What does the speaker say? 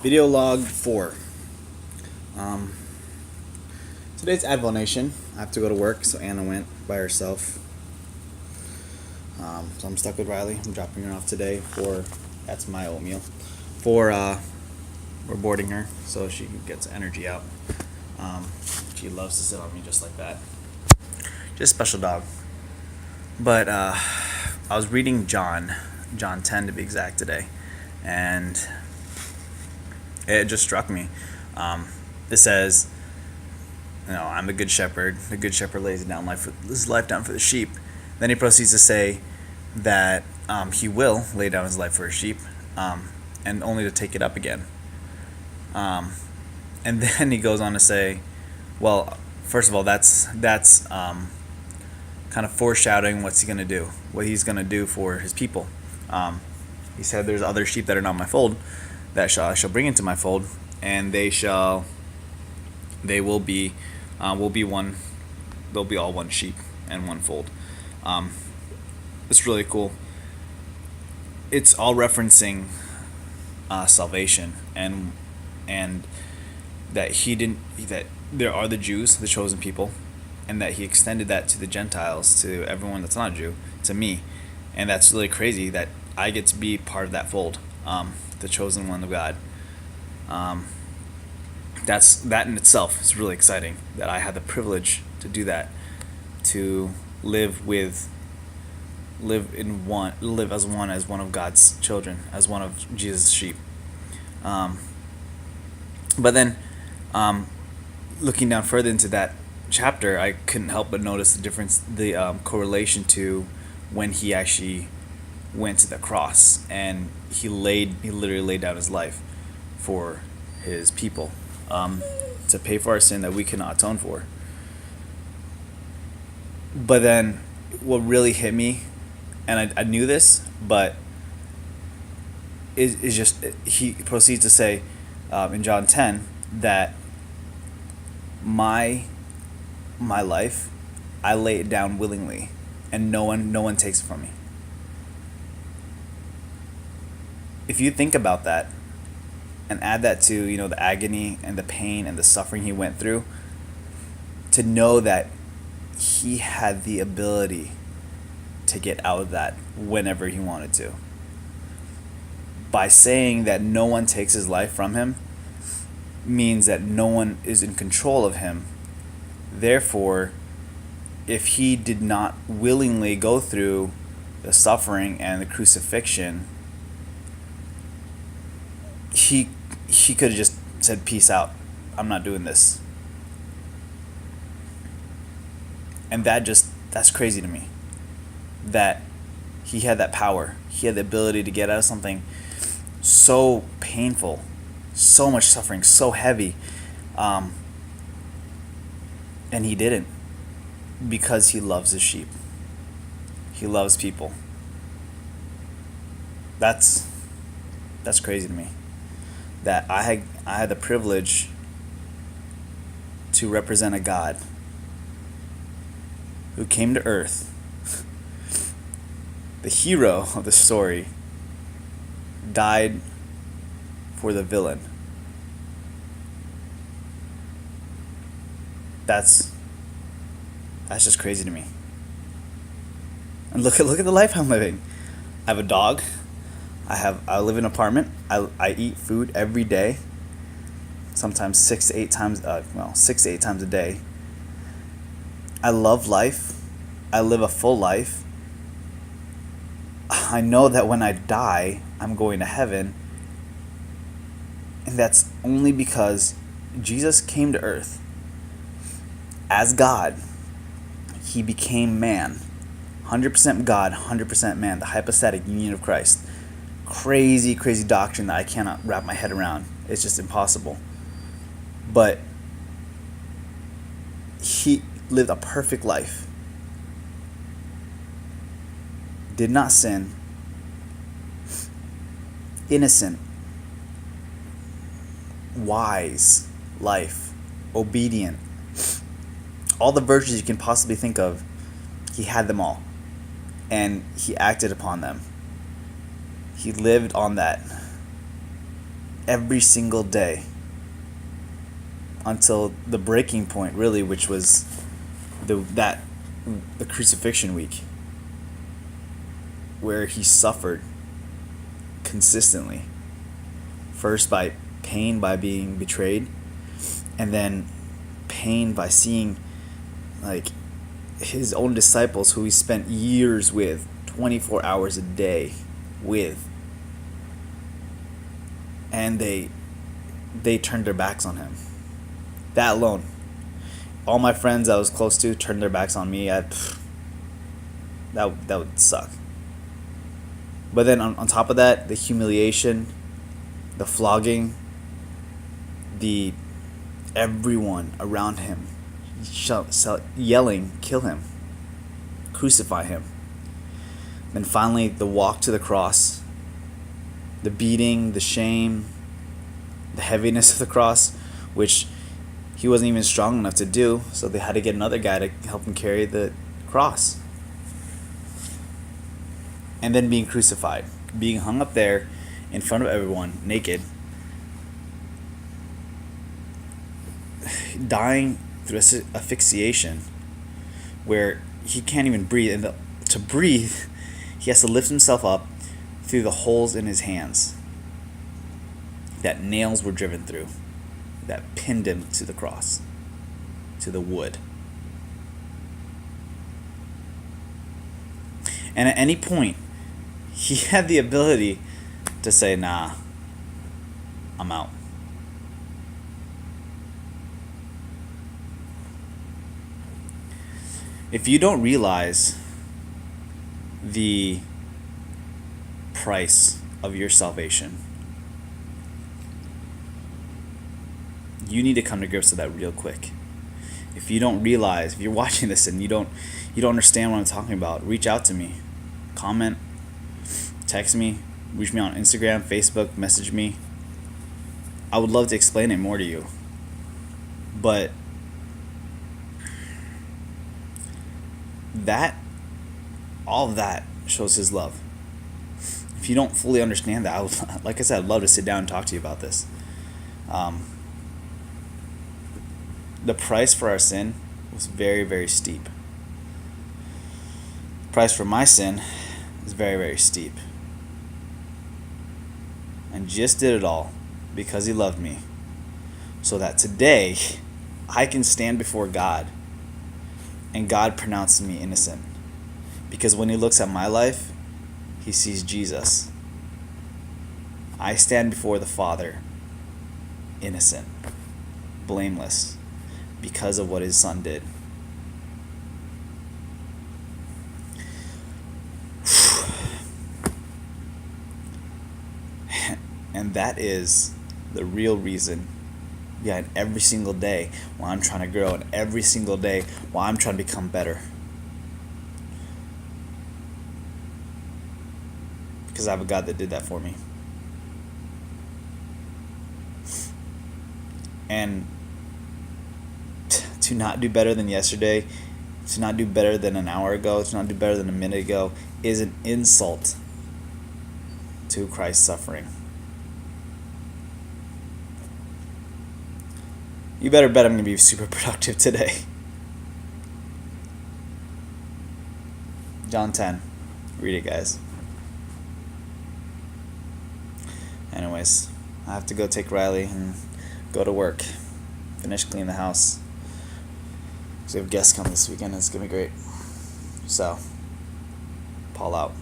Video log 4. Um, Today's Advonation. I have to go to work, so Anna went by herself. So I'm stuck with Riley. I'm dropping her off today for that's my oatmeal. For we're boarding her so she gets energy out. Um, she loves to sit on me just like that. Just special dog. But I was reading John 10 to be exact today, and it just struck me. It says, I'm the good shepherd. The good shepherd lays his life down for the sheep. Then he proceeds to say that he will lay down his life for his sheep, and only to take it up again. And then he goes on to say, well, first of all, that's kind of foreshadowing what he's going to do for his people. He said, "There's other sheep that are not my fold, that I shall bring into my fold, and they will be one. They'll be all one sheep and one fold." It's really cool. It's all referencing salvation and that that there are the Jews, the chosen people, and that he extended that to the Gentiles, to everyone that's not a Jew, to me, and that's really crazy that I get to be part of that fold, the chosen one of God. That in itself is really exciting, that I had the privilege to do that, to live as one of God's children, as one of Jesus' sheep. But then, looking down further into that chapter, I couldn't help but notice the difference, the correlation to when he actually went to the cross, and he literally laid down his life for his people, to pay for our sin that we cannot atone for. But then, what really hit me, and I knew this, but is just he proceeds to say in John 10 that my life, I lay it down willingly, and no one takes it from me. If you think about that and add that to the agony and the pain and the suffering he went through, to know that he had the ability to get out of that whenever he wanted to, by saying that no one takes his life from him, means that no one is in control of him. Therefore, if he did not willingly go through the suffering and the crucifixion, he could have just said, "Peace out. I'm not doing this." And that's crazy to me, that he had that power. He had the ability to get out of something so painful, so much suffering, so heavy, and he didn't, because he loves his sheep. He loves people. That's crazy to me, that I had the privilege to represent a God who came to earth, the hero of the story, died for the villain. That's just crazy to me. And look at the life I'm living. I have a dog. I live in an apartment. I eat food every day. Sometimes 6 to 8 times. 6 to 8 times a day. I love life. I live a full life. I know that when I die, I'm going to heaven. And that's only because Jesus came to earth as God. He became man. 100% God, 100% man. The hypostatic union of Christ. Crazy, crazy doctrine that I cannot wrap my head around. It's just impossible. But he lived a perfect life. Did not sin. Innocent. Wise life. Obedient. All the virtues you can possibly think of, he had them all. And he acted upon them. He lived on that. every single day until the breaking point, really, which was the crucifixion week, where he suffered consistently. First by pain by being betrayed, and then pain by seeing like his own disciples who he spent years with, 24 hours a day with, and they turned their backs on him. That alone, all my friends I was close to turned their backs on me. That would suck. But then on top of that, the humiliation, the flogging, the everyone around him yelling, kill him, crucify him. Then finally the walk to the cross, the beating, the shame, the heaviness of the cross, which he wasn't even strong enough to do, so they had to get another guy to help him carry the cross. And then being crucified, being hung up there in front of everyone, naked, dying through asphyxiation, where he can't even breathe, and to breathe, he has to lift himself up through the holes in his hands that nails were driven through, that pinned him to the cross, to the wood. And at any point, he had the ability to say, nah, I'm out. If you don't realize the price of your salvation, you need to come to grips with that real quick. If you don't realize, if you're watching this and you don't understand what I'm talking about, reach out to me. Comment, text me, reach me on Instagram, Facebook, message me. I would love to explain it more to you. But all of that shows his love. If you don't fully understand that, like I said, I'd love to sit down and talk to you about this. The price for our sin was very, very steep. The price for my sin is very, very steep. And Jesus did it all because he loved me, so that today I can stand before God and God pronounces me innocent. Because when he looks at my life, he sees Jesus. I stand before the Father innocent, blameless, because of what his Son did. And that is the real reason behind every single day why I'm trying to grow, and every single day why I'm trying to become better. Because I have a God that did that for me. And to not do better than yesterday, to not do better than an hour ago, to not do better than a minute ago, is an insult to Christ's suffering. You better bet I'm going to be super productive today. John 10. Read it, guys. Anyways, I have to go take Riley and go to work. Finish cleaning the house. So we have guests come this weekend. It's going to be great. So, Paul out.